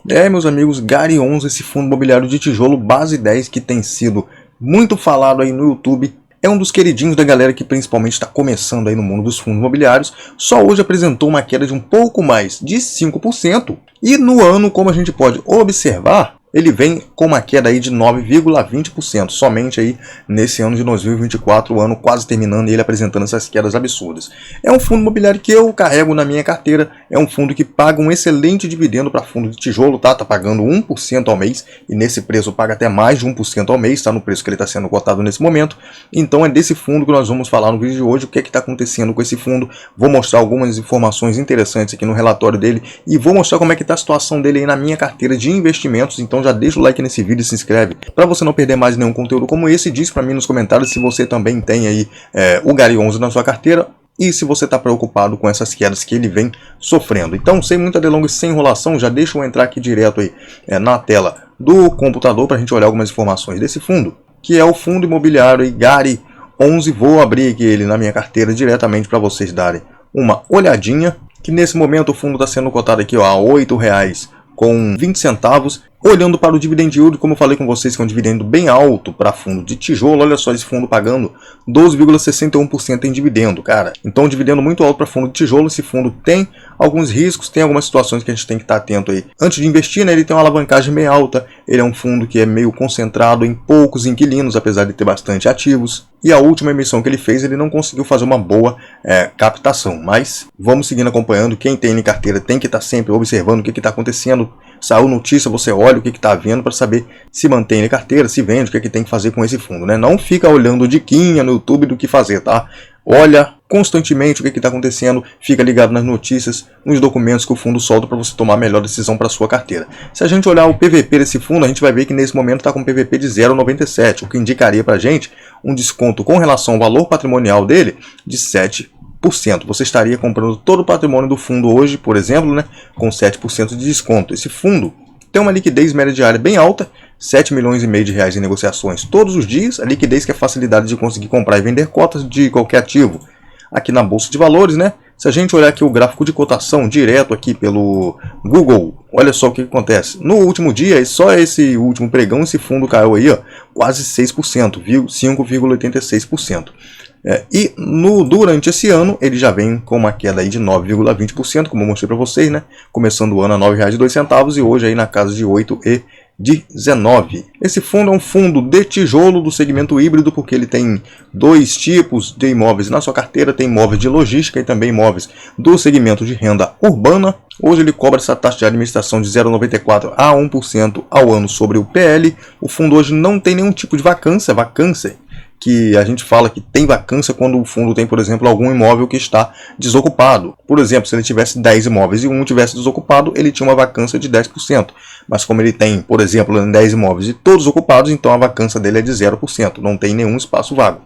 Meus amigos, Gary 11, esse fundo imobiliário de tijolo base 10 que tem sido muito falado aí no YouTube, é um dos queridinhos da galera que principalmente está começando aí no mundo dos fundos imobiliários. Só hoje apresentou uma queda de um pouco mais de 5% e no ano, como a gente pode observar, ele vem com uma queda aí de 9,20%, somente aí nesse ano de 2024, o ano quase terminando e ele apresentando essas quedas absurdas. É um fundo imobiliário que eu carrego na minha carteira, é um fundo que paga um excelente dividendo para fundo de tijolo, tá pagando 1% ao mês e nesse preço paga até mais de 1% ao mês, tá no preço que ele está sendo cotado nesse momento. Então é desse fundo que nós vamos falar no vídeo de hoje, o que é que está acontecendo com esse fundo. Vou mostrar algumas informações interessantes aqui no relatório dele e vou mostrar como é que está a situação dele aí na minha carteira de investimentos. Então já deixa o like nesse vídeo e se inscreve para você não perder mais nenhum conteúdo como esse. Diz para mim nos comentários se você também tem aí o Gary 11 na sua carteira e se você está preocupado com essas quedas que ele vem sofrendo. Então, sem muita delonga e sem enrolação, já deixa eu entrar aqui direto aí na tela do computador para a gente olhar algumas informações desse fundo, que é o fundo imobiliário aí, Gary 11. Vou abrir aqui ele na minha carteira diretamente para vocês darem uma olhadinha, que nesse momento o fundo está sendo cotado aqui ó, a R$ 8,20. Olhando para o dividend yield, como eu falei com vocês, que é um dividendo bem alto para fundo de tijolo. Olha só esse fundo pagando 12,61% em dividendo, cara. Então um dividendo muito alto para fundo de tijolo. Esse fundo tem alguns riscos, tem algumas situações que a gente tem que estar atento aí. Antes de investir, né, ele tem uma alavancagem meio alta, ele é um fundo que é meio concentrado em poucos inquilinos, apesar de ter bastante ativos. E a última emissão que ele fez, ele não conseguiu fazer uma boa captação. Mas vamos seguindo acompanhando. Quem tem em carteira tem que estar sempre observando o que está acontecendo. Saiu notícia, você olha o que está vendo para saber se mantém em carteira, se vende, o que tem que fazer com esse fundo, né? Não fica olhando diquinha no YouTube do que fazer, tá? Olha constantemente o que está acontecendo, fica ligado nas notícias, nos documentos que o fundo solta para você tomar a melhor decisão para sua carteira. Se a gente olhar o PVP desse fundo, a gente vai ver que nesse momento está com PVP de 0,97, o que indicaria para a gente um desconto com relação ao valor patrimonial dele de 7%. Você estaria comprando todo o patrimônio do fundo hoje, por exemplo, né, com 7% de desconto. Esse fundo tem uma liquidez média diária bem alta, 7,5 milhões de reais em negociações todos os dias. A liquidez que é a facilidade de conseguir comprar e vender cotas de qualquer ativo aqui na Bolsa de Valores, né? Se a gente olhar aqui o gráfico de cotação direto aqui pelo Google, olha só o que acontece. No último dia, só esse último pregão, esse fundo caiu aí, ó, quase 6%, 5,86%. E durante esse ano ele já vem com uma queda aí de 9,20%, como eu mostrei para vocês, né? Começando o ano a R$ 9,02 e hoje aí na casa de 8,19. Esse fundo é um fundo de tijolo do segmento híbrido, porque ele tem dois tipos de imóveis na sua carteira. Tem imóveis de logística e também imóveis do segmento de renda urbana. Hoje ele cobra essa taxa de administração de 0,94 a 1% ao ano sobre o PL. O fundo hoje não tem nenhum tipo de vacância, que a gente fala que tem vacância quando o fundo tem, por exemplo, algum imóvel que está desocupado. Por exemplo, se ele tivesse 10 imóveis e um tivesse desocupado, ele tinha uma vacância de 10%. Mas como ele tem, por exemplo, 10 imóveis e todos ocupados, então a vacância dele é de 0%, não tem nenhum espaço vago.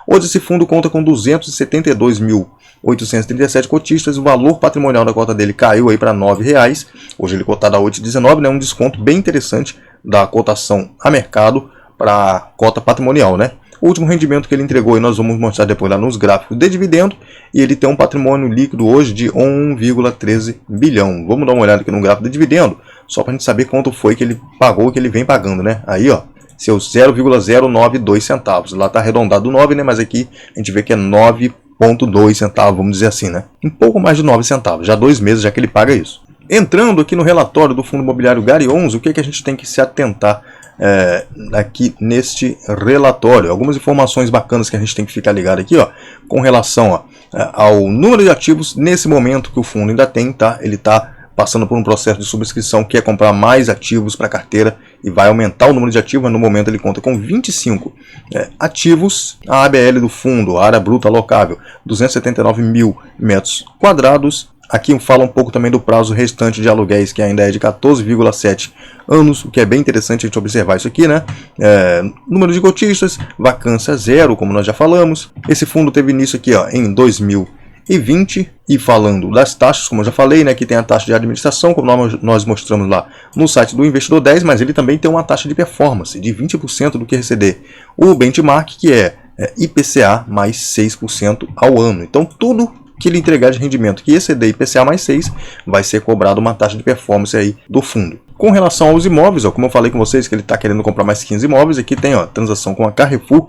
Hoje esse fundo conta com 272.837 cotistas, o valor patrimonial da cota dele caiu aí para R$ 9,00. Hoje ele cotado a 8,19, né, um desconto bem interessante da cotação a mercado para a cota patrimonial, né? O último rendimento que ele entregou, e nós vamos mostrar depois lá nos gráficos de dividendo, e ele tem um patrimônio líquido hoje de 1,13 bilhão. Vamos dar uma olhada aqui no gráfico de dividendo, só para a gente saber quanto foi que ele pagou, que ele vem pagando, né? Aí, ó, seus 0,092 centavos. Lá está arredondado 9, né? Mas aqui a gente vê que é 9,2 centavos, vamos dizer assim, né? Um pouco mais de 9 centavos, já 2 meses já que ele paga isso. Entrando aqui no relatório do fundo imobiliário Gary 11, o que a gente tem que se atentar aqui neste relatório? Algumas informações bacanas que a gente tem que ficar ligado aqui, ó, com relação ao número de ativos nesse momento que o fundo ainda tem, tá? Ele está passando por um processo de subscrição, que é comprar mais ativos para a carteira e vai aumentar o número de ativos, mas no momento ele conta com 25 ativos. A ABL do fundo, a área bruta alocável, 279 mil metros quadrados. Aqui fala um pouco também do prazo restante de aluguéis, que ainda é de 14,7 anos, o que é bem interessante a gente observar isso aqui, né? Número de cotistas, vacância zero, como nós já falamos. Esse fundo teve início aqui, ó, em 2020. E falando das taxas, como eu já falei, né, que tem a taxa de administração, como nós mostramos lá no site do Investidor 10, mas ele também tem uma taxa de performance de 20% do que receber o benchmark, que é IPCA mais 6% ao ano. Então tudo que ele entregar de rendimento que exceder IPCA mais 6, vai ser cobrado uma taxa de performance aí do fundo. Com relação aos imóveis, ó, como eu falei com vocês que ele está querendo comprar mais 15 imóveis, aqui tem ó, transação com a Carrefour,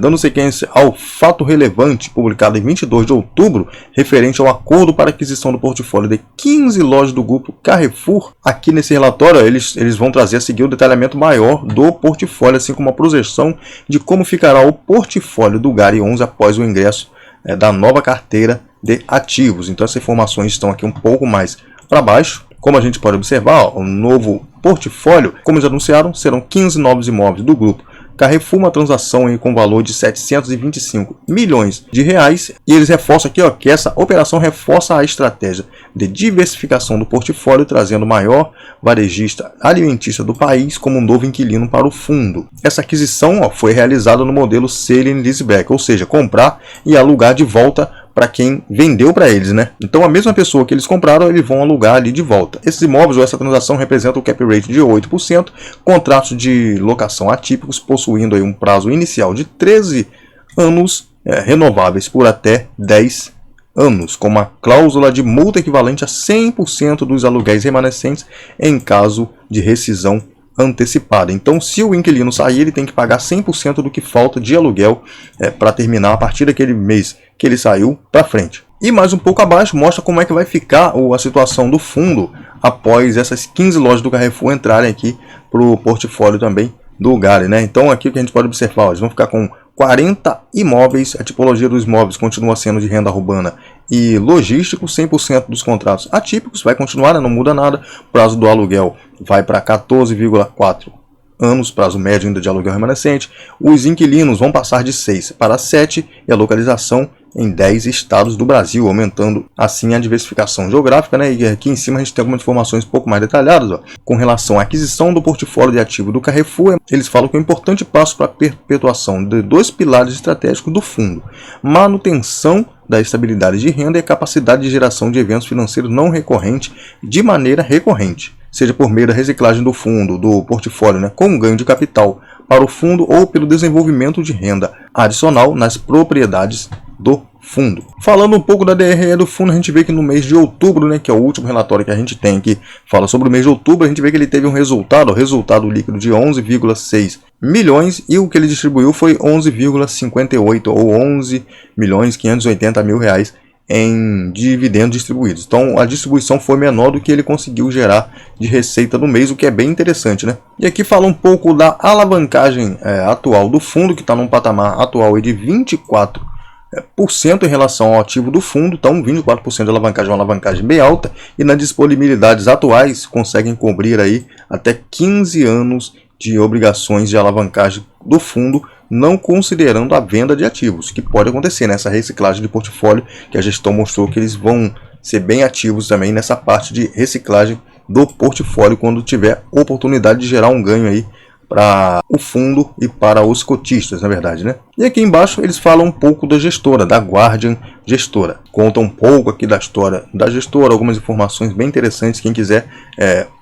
dando sequência ao fato relevante publicado em 22 de outubro, referente ao acordo para aquisição do portfólio de 15 lojas do grupo Carrefour. Aqui nesse relatório, ó, eles vão trazer a seguir o detalhamento maior do portfólio, assim como a projeção de como ficará o portfólio do GARI 11 após o ingresso da nova carteira de ativos. Então essas informações estão aqui um pouco mais para baixo. Como a gente pode observar, ó, o novo portfólio, como eles anunciaram, serão 15 novos imóveis do grupo Carrefour, uma transação aí com valor de 725 milhões de reais. E eles reforçam aqui ó, que essa operação reforça a estratégia de diversificação do portfólio, trazendo o maior varejista alimentista do país como um novo inquilino para o fundo. Essa aquisição ó, foi realizada no modelo Sale and Leaseback, ou seja, comprar e alugar de volta para quem vendeu para eles, né? Então a mesma pessoa que eles compraram, eles vão alugar ali de volta. Esses imóveis ou essa transação representa o cap rate de 8%, contratos de locação atípicos possuindo aí um prazo inicial de 13 anos, renováveis por até 10 anos, com uma cláusula de multa equivalente a 100% dos aluguéis remanescentes em caso de rescisão antecipada. Então, se o inquilino sair, ele tem que pagar 100% do que falta de aluguel para terminar a partir daquele mês que ele saiu para frente. E mais um pouco abaixo mostra como é que vai ficar a situação do fundo após essas 15 lojas do Carrefour entrarem aqui para o portfólio também do GARI, né? Então aqui o que a gente pode observar, ó, eles vão ficar com 40 imóveis, a tipologia dos imóveis continua sendo de renda urbana e logístico, 100% dos contratos atípicos, vai continuar, né? Não muda nada, o prazo do aluguel vai para 14,4 anos, prazo médio ainda de aluguel remanescente, os inquilinos vão passar de 6 para 7 e a localização em 10 estados do Brasil, aumentando assim a diversificação geográfica, né? E aqui em cima a gente tem algumas informações um pouco mais detalhadas, ó. Com relação à aquisição do portfólio de ativo do Carrefour, eles falam que é um importante passo para a perpetuação de 2 pilares estratégicos do fundo: manutenção da estabilidade de renda e a capacidade de geração de eventos financeiros não recorrentes de maneira recorrente, seja por meio da reciclagem do fundo, do portfólio, né, com ganho de capital para o fundo ou pelo desenvolvimento de renda adicional nas propriedades do fundo. Falando um pouco da DRE do fundo, a gente vê que no mês de outubro, né, que é o último relatório que a gente tem aqui, fala sobre o mês de outubro, a gente vê que ele teve um resultado líquido de 11,6 milhões e o que ele distribuiu foi 11,58 ou 11.580.000 reais em dividendos distribuídos. Então a distribuição foi menor do que ele conseguiu gerar de receita no mês, o que é bem interessante, né? E aqui fala um pouco da alavancagem atual do fundo, que está num patamar atual de 24% em relação ao ativo do fundo. Então 24% de alavancagem é uma alavancagem bem alta, e nas disponibilidades atuais conseguem cobrir aí até 15 anos de obrigações de alavancagem do fundo, não considerando a venda de ativos, que pode acontecer nessa reciclagem de portfólio, que a gestão mostrou que eles vão ser bem ativos também nessa parte de reciclagem do portfólio, quando tiver oportunidade de gerar um ganho aí para o fundo e para os cotistas, na verdade, né? E aqui embaixo eles falam um pouco da gestora, da Guardian Gestora. Contam um pouco aqui da história da gestora, algumas informações bem interessantes. Quem quiser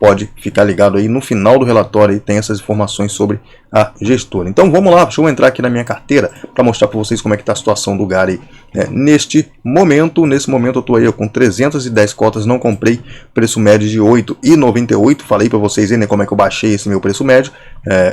pode ficar ligado aí no final do relatório, aí tem essas informações sobre a gestora. Então vamos lá, deixa eu entrar aqui na minha carteira para mostrar para vocês como é que está a situação do GARI neste momento. Nesse momento eu estou aí com 310 cotas, não comprei, preço médio de 8,98. Falei para vocês aí, né, como é que eu baixei esse meu preço médio.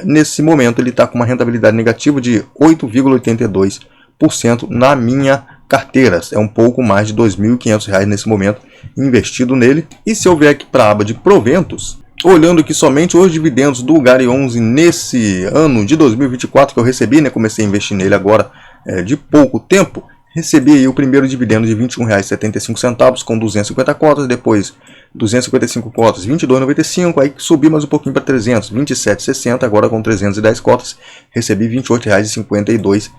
Nesse momento ele está com uma rentabilidade negativa de 8,82% na minha carteira. É um pouco mais de R$ 2.500 nesse momento investido nele. E se eu vier aqui para a aba de proventos, olhando aqui somente os dividendos do GARI 11 nesse ano de 2024 que eu recebi, né, comecei a investir nele agora de pouco tempo, recebi aí o primeiro dividendo de R$ 21,75 com 250 cotas, depois 255 cotas, R$ 22,95, aí subi mais um pouquinho para 300, R$ 27,60, agora com 310 cotas, recebi R$ 28,52,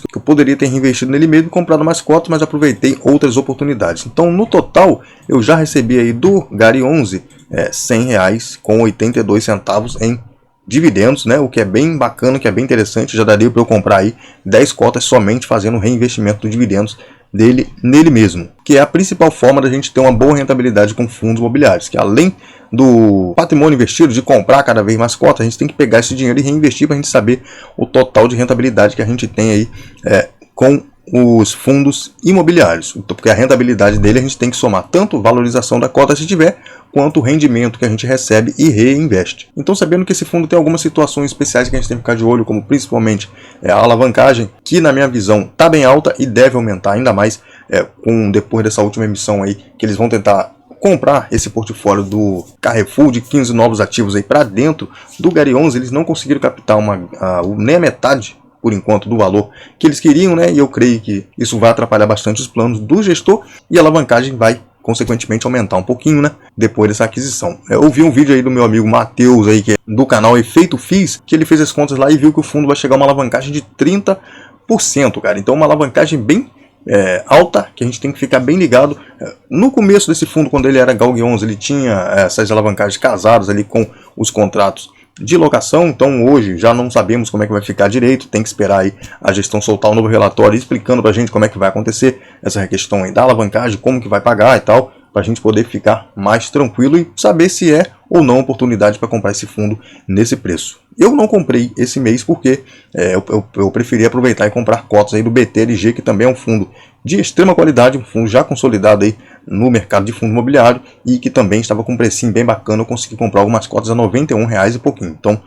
que eu poderia ter reinvestido nele mesmo e comprado mais cotas, mas aproveitei outras oportunidades. Então, no total, eu já recebi aí do GARI 11 R$ 100,82 em dividendos, né? O que é bem bacana, que é bem interessante. Já daria para eu comprar aí 10 cotas somente fazendo reinvestimento dos dividendos dele nele mesmo, que é a principal forma da gente ter uma boa rentabilidade com fundos imobiliários, que além do patrimônio investido, de comprar cada vez mais cotas, a gente tem que pegar esse dinheiro e reinvestir para a gente saber o total de rentabilidade que a gente tem aí com os fundos imobiliários. Porque a rentabilidade dele a gente tem que somar tanto valorização da cota se tiver, quanto o rendimento que a gente recebe e reinveste. Então, sabendo que esse fundo tem algumas situações especiais que a gente tem que ficar de olho, como principalmente a alavancagem, que na minha visão está bem alta e deve aumentar ainda mais depois dessa última emissão aí, que eles vão tentar comprar esse portfólio do Carrefour de 15 novos ativos aí para dentro do Gary 11. Eles não conseguiram captar nem a metade, por enquanto, do valor que eles queriam, né? E eu creio que isso vai atrapalhar bastante os planos do gestor e a alavancagem vai, consequentemente, aumentar um pouquinho, né? Depois dessa aquisição. Eu vi um vídeo aí do meu amigo Matheus aí, que é do canal Efeito FIIs, que ele fez as contas lá e viu que o fundo vai chegar a uma alavancagem de 30%, cara. Então, uma alavancagem bem alta, que a gente tem que ficar bem ligado. No começo desse fundo, quando ele era Galg 11, ele tinha essas alavancagens casadas ali com os contratos de locação. Então hoje já não sabemos como é que vai ficar direito, tem que esperar aí a gestão soltar um novo relatório explicando pra gente como é que vai acontecer essa questão aí da alavancagem, como que vai pagar e tal, para a gente poder ficar mais tranquilo e saber se é ou não oportunidade para comprar esse fundo nesse preço. Eu não comprei esse mês porque eu preferi aproveitar e comprar cotas aí do BTLG, que também é um fundo de extrema qualidade, um fundo já consolidado aí no mercado de fundo imobiliário e que também estava com um precinho bem bacana. Eu consegui comprar algumas cotas a R$ 91 e pouquinho. Então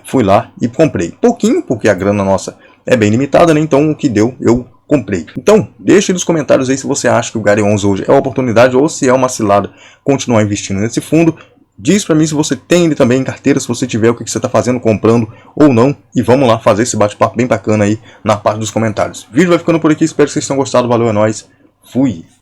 fui lá e comprei pouquinho, porque a grana nossa é bem limitada, né? Então o que deu eu comprei. Então, deixe nos comentários aí se você acha que o Gary 11 hoje é uma oportunidade ou se é uma cilada continuar investindo nesse fundo. Diz pra mim se você tem ele também em carteira, se você tiver, o que você está fazendo, comprando ou não. E vamos lá fazer esse bate-papo bem bacana aí na parte dos comentários. O vídeo vai ficando por aqui, espero que vocês tenham gostado. Valeu, é nóis. Fui!